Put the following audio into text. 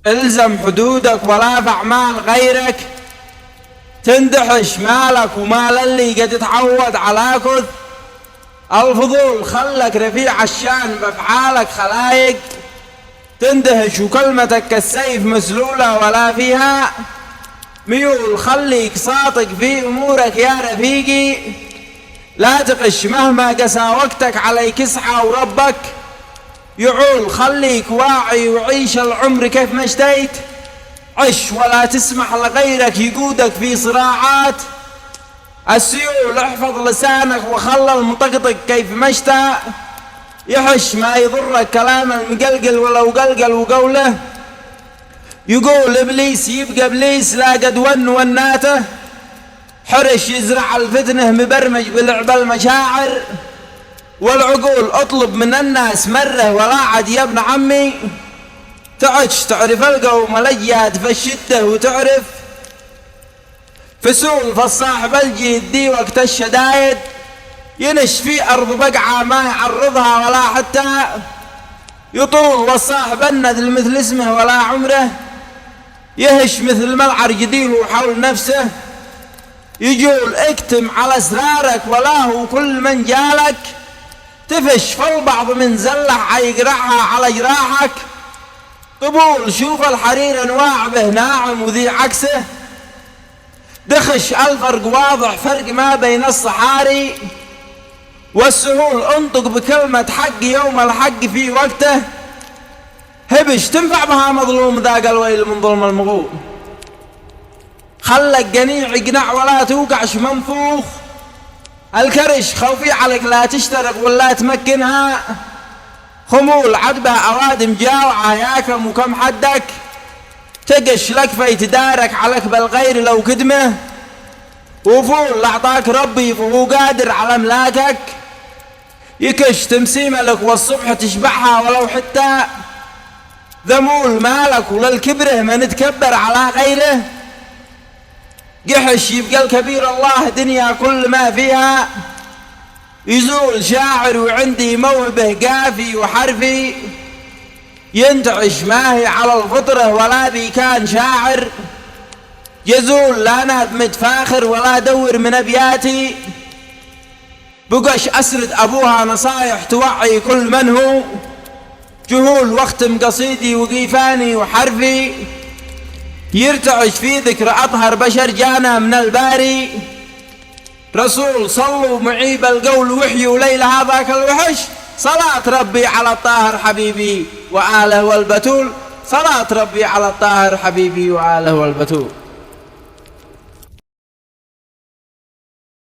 الزم حدودك ولا في أعمال غيرك تندحش مالك ومال اللي قد تعود على كذ. الفضول خلك رفيع الشان بأفعالك خلايق تندهش وكلمتك كالسيف مسلولة ولا فيها ميول. خليك صادق في أمورك يا رفيقي لا تقش مهما قسى وقتك عليك اسعى وربك يعول. خليك واعي وعيش العمر كيف ما اشتيت عش ولا تسمح لغيرك يقودك في صراعات السيول. احفظ لسانك وخلى المطقطق كيف ما اشتاء يحش ما يضرك كلام المقلقل ولو قلقل وقوله يقول ابليس يبقى ابليس لا قد وناته حرش يزرع الفتنه مبرمج بلعب المشاعر والعقول. اطلب من الناس مره ولا عد يا ابن عمي تعش تعرف القوم لجات في الشده وتعرف فسول فالصاحب الجيد دي وقت الشدايد ينش في أرض بقعة ما يعرضها ولا حتى يطول. والصاحب الندل مثل اسمه ولا عمره يهش مثل ملعر جديه حول نفسه يجول. اكتم على اسرارك ولا هو كل من جالك تفش فالبعض من زلح يقرعها على جراحك قبول. شوف الحرير انواع به ناعم وذي عكسه دخش الفرق واضح فرق ما بين الصحاري والسهول. انطق بكلمة حق يوم الحق في وقته هبش تنفع بها مظلوم ذاق الويل من ظلم المغول. خلك قنيع يقنع ولا توقعش منفوخ الكرش خوفي عليك لا تشترك ولا تمكنها خمول. عدبة أوادم جاوعة ياكم وكم حدك تقش لك فيتدارك عليك بالغير لو كدمه وفول لأعطاك ربي فهو قادر على املاكك يكش تمسيمة لك والصبح تشبعها ولو حتى ذمول مالك وللكبره ما نتكبر على غيره قحش يبقى الكبير الله دنيا كل ما فيها يزول. شاعر وعندي موهبه قافي وحرفي ينتعش ما هي على الفطرة ولا بي كان شاعر يزول. لا ناب متفاخر ولا دور من ابياتي بقش اسرد ابوها نصايح توعي كل من هو جهول. واختم قصيدي وقيفاني وحرفي يرتعش في ذكر اطهر بشر جانا من الباري رسول. صلوا معيب القول وحيوا ليل هذاك الوحش صلاة ربي على الطاهر حبيبي وآله والبتول. صلاة ربي على الطاهر حبيبي وآله والبتول.